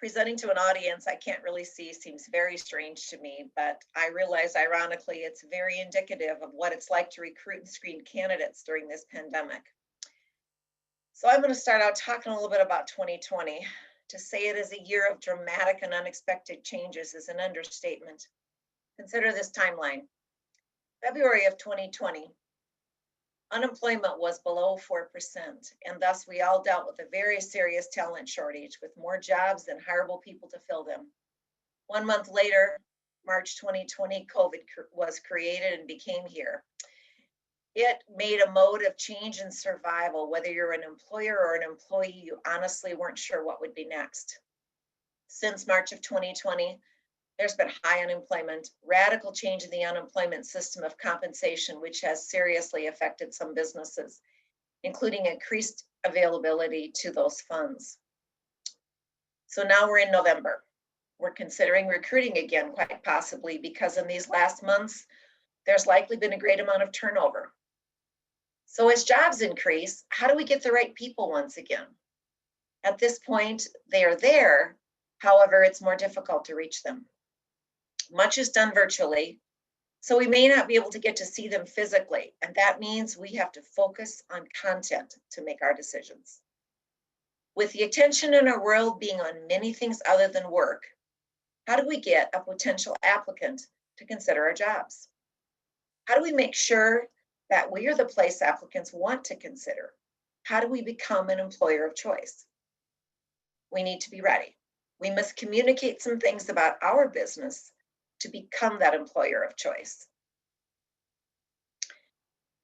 Presenting to an audience I can't really see seems very strange to me, but I realize ironically it's very indicative of what it's like to recruit and screen candidates during this pandemic. So I'm going to start out talking a little bit about 2020. To say it is a year of dramatic and unexpected changes is an understatement. Consider this timeline. February of 2020, unemployment was below 4%, and thus we all dealt with a very serious talent shortage with more jobs than hireable people to fill them. 1 month later, March 2020, COVID was created and became here. It made a mode of change and survival. Whether you're an employer or an employee, you honestly weren't sure what would be next. Since March of 2020, there's been high unemployment, radical change in the unemployment system of compensation, which has seriously affected some businesses, including increased availability to those funds. So now we're in November. We're considering recruiting again, quite possibly, because in these last months, there's likely been a great amount of turnover. So as jobs increase, how do we get the right people once again? At this point, they are there. However, it's more difficult to reach them. Much is done virtually, so we may not be able to get to see them physically, and that means we have to focus on content to make our decisions. With the attention in our world being on many things other than work, how do we get a potential applicant to consider our jobs? How do we make sure that we are the place applicants want to consider? How do we become an employer of choice? We need to be ready. We must communicate some things about our business to become that employer of choice.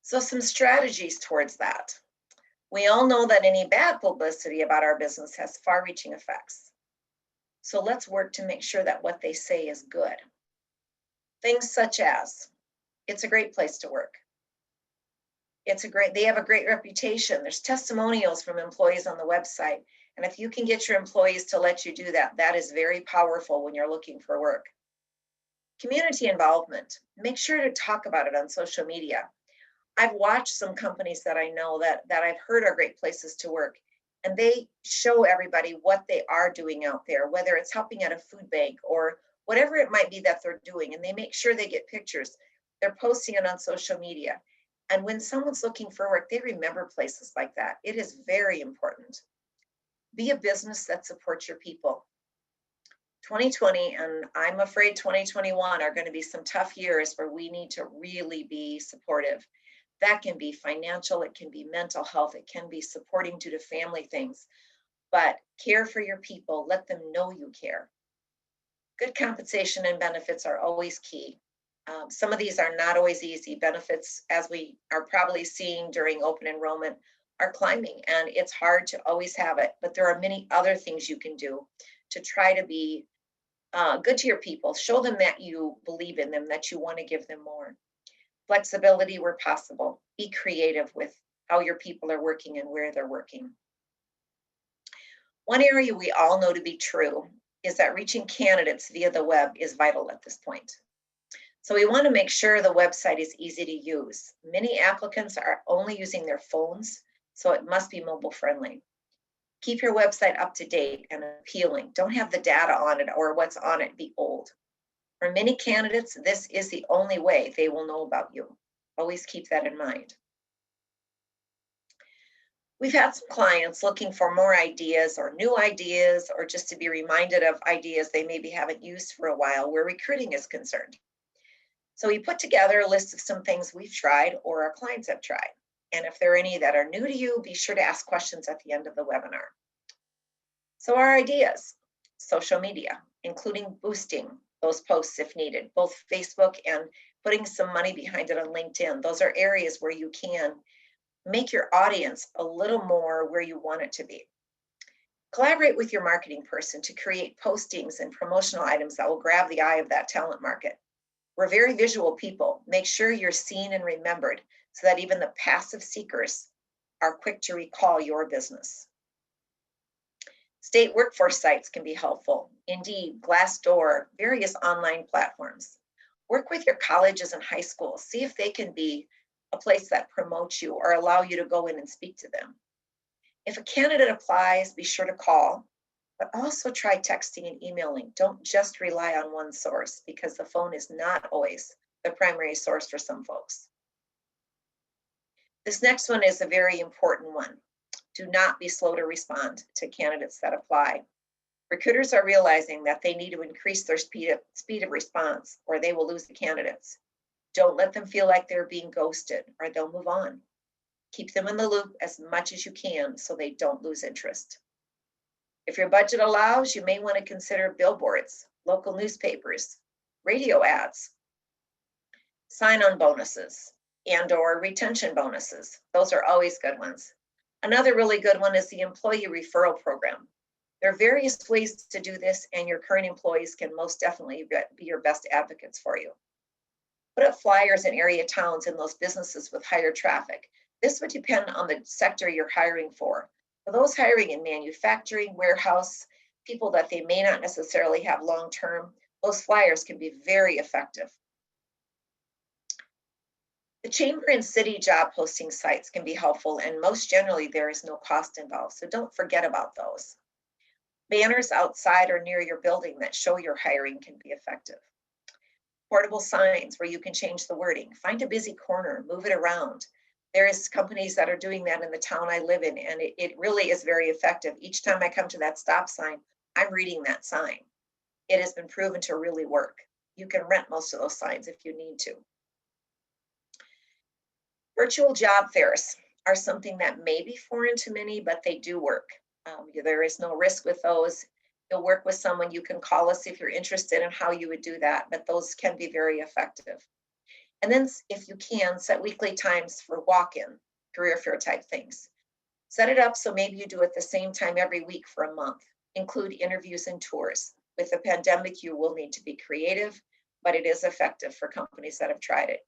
So some strategies towards that. We all know that any bad publicity about our business has far-reaching effects. So let's work to make sure that what they say is good. Things such as, it's a great place to work. They have a great reputation. There's testimonials from employees on the website. And if you can get your employees to let you do that, that is very powerful when you're looking for work. Community involvement. Make sure to talk about it on social media. I've watched some companies that I know that I've heard are great places to work, and they show everybody what they are doing out there, whether it's helping at a food bank or whatever it might be that they're doing, and they make sure they get pictures. They're posting it on social media. And when someone's looking for work, they remember places like that. It is very important. Be a business that supports your people. 2020, and I'm afraid 2021 are going to be some tough years where we need to really be supportive. That can be financial, it can be mental health, it can be supporting due to family things, but care for your people, let them know you care. Good compensation and benefits are always key. Some of these are not always easy. Benefits, as we are probably seeing during open enrollment, are climbing, and it's hard to always have it, but there are many other things you can do to try to be good to your people. Show them that you believe in them, that you want to give them more. Flexibility where possible. Be creative with how your people are working and where they're working. One area we all know to be true is that reaching candidates via the web is vital at this point. So we want to make sure the website is easy to use. Many applicants are only using their phones, so it must be mobile friendly. Keep your website up to date and appealing. Don't have the data on it or what's on it be old. For many candidates, this is the only way they will know about you. Always keep that in mind. We've had some clients looking for more ideas or new ideas, or just to be reminded of ideas they maybe haven't used for a while where recruiting is concerned. So we put together a list of some things we've tried or our clients have tried. And if there are any that are new to you, be sure to ask questions at the end of the webinar. So our ideas, social media, including boosting those posts if needed, both Facebook and putting some money behind it on LinkedIn. Those are areas where you can make your audience a little more where you want it to be. Collaborate with your marketing person to create postings and promotional items that will grab the eye of that talent market. We're very visual people. Make sure you're seen and remembered so that even the passive seekers are quick to recall your business. State workforce sites can be helpful. Indeed, Glassdoor, various online platforms. Work with your colleges and high schools. See if they can be a place that promotes you or allow you to go in and speak to them. If a candidate applies, be sure to call, But also try texting and emailing. Don't just rely on one source because the phone is not always the primary source for some folks. This next one is a very important one. Do not be slow to respond to candidates that apply. Recruiters are realizing that they need to increase their speed of response or they will lose the candidates. Don't let them feel like they're being ghosted or they'll move on. Keep them in the loop as much as you can so they don't lose interest. If your budget allows, you may want to consider billboards, local newspapers, radio ads, sign-on bonuses, and/or retention bonuses. Those are always good ones. Another really good one is the employee referral program. There are various ways to do this, and your current employees can most definitely be your best advocates for you. Put up flyers in area towns in those businesses with higher traffic. This would depend on the sector you're hiring for. For those hiring in manufacturing, warehouse, people that they may not necessarily have long-term, those flyers can be very effective. The chamber and city job posting sites can be helpful, and most generally there is no cost involved, so don't forget about those. Banners outside or near your building that show your hiring can be effective. Portable signs where you can change the wording. Find a busy corner, move it around. There is companies that are doing that in the town I live in, and it really is very effective. Each time I come to that stop sign, I'm reading that sign. It has been proven to really work. You can rent most of those signs if you need to. Virtual job fairs are something that may be foreign to many, but they do work. There is no risk with those. You'll work with someone. You can call us if you're interested in how you would do that, but those can be very effective. And then if you can, set weekly times for walk-in, career fair type things. Set it up so maybe you do it the same time every week for a month. Include interviews and tours. With the pandemic, you will need to be creative, but it is effective for companies that have tried it.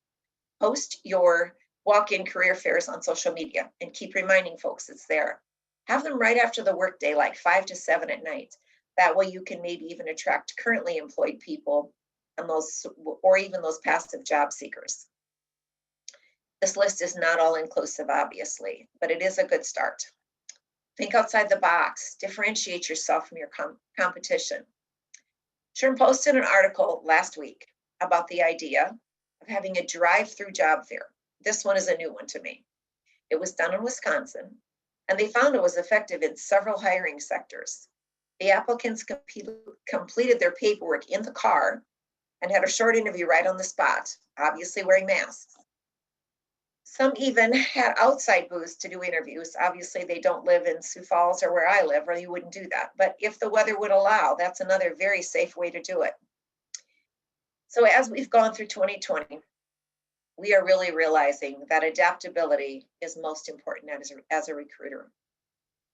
Post your walk-in career fairs on social media and keep reminding folks it's there. Have them right after the workday, like 5 to 7 at night. That way you can maybe even attract currently employed people and those, or even those passive job seekers. This list is not all inclusive, obviously, but it is a good start. Think outside the box, differentiate yourself from your competition. Sherm posted an article last week about the idea of having a drive-through job fair. This one is a new one to me. It was done in Wisconsin, and they found it was effective in several hiring sectors. The applicants completed their paperwork in the car and had a short interview right on the spot, obviously wearing masks. Some even had outside booths to do interviews. Obviously, they don't live in Sioux Falls or where I live, or you wouldn't do that. But if the weather would allow, that's another very safe way to do it. So as we've gone through 2020, we are really realizing that adaptability is most important as a recruiter.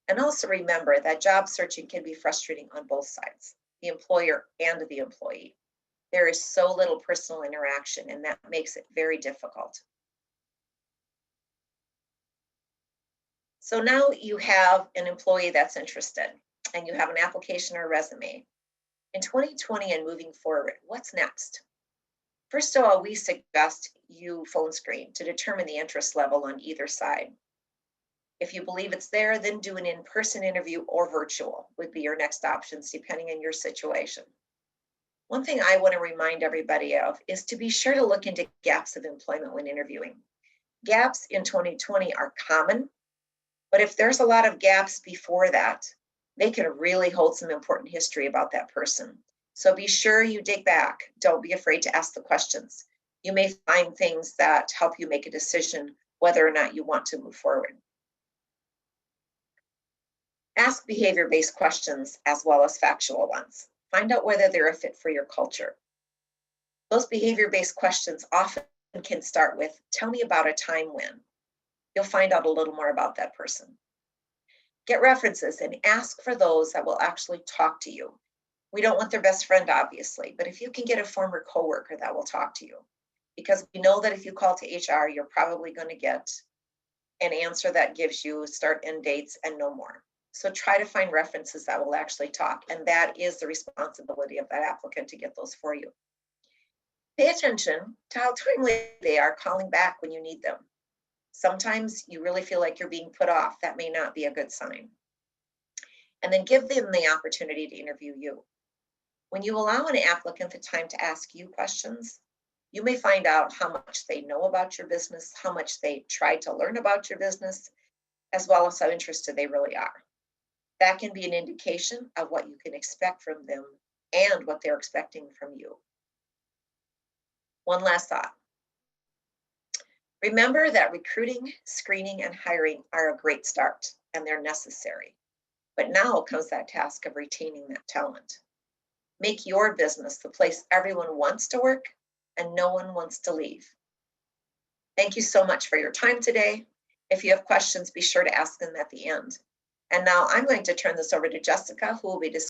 And also remember that job searching can be frustrating on both sides, the employer and the employee. There is so little personal interaction, and that makes it very difficult. So now you have an employee that's interested, and you have an application or resume. In 2020 and moving forward, what's next? First of all, we suggest you phone screen to determine the interest level on either side. If you believe it's there, then do an in-person interview or virtual would be your next options, depending on your situation. One thing I want to remind everybody of is to be sure to look into gaps of employment when interviewing. Gaps in 2020 are common, but if there's a lot of gaps before that, they can really hold some important history about that person. So be sure you dig back. Don't be afraid to ask the questions. You may find things that help you make a decision whether or not you want to move forward. Ask behavior-based questions as well as factual ones. Find out whether they're a fit for your culture. Those behavior-based questions often can start with, tell me about a time when. You'll find out a little more about that person. Get references and ask for those that will actually talk to you. We don't want their best friend, obviously, but if you can get a former coworker that will talk to you, because we know that if you call to HR, you're probably going to get an answer that gives you start end dates and no more. So try to find references that will actually talk, and that is the responsibility of that applicant to get those for you. Pay attention to how timely they are calling back when you need them. Sometimes you really feel like you're being put off. That may not be a good sign. and then give them the opportunity to interview you. When you allow an applicant the time to ask you questions, you may find out how much they know about your business, how much they tried to learn about your business, as well as how interested they really are. That can be an indication of what you can expect from them and what they're expecting from you. One last thought. Remember that recruiting, screening, and hiring are a great start, and they're necessary. But now comes that task of retaining that talent. Make your business the place everyone wants to work and no one wants to leave. Thank you so much for your time today. If you have questions, be sure to ask them at the end. And now I'm going to turn this over to Jessica, who will be discussing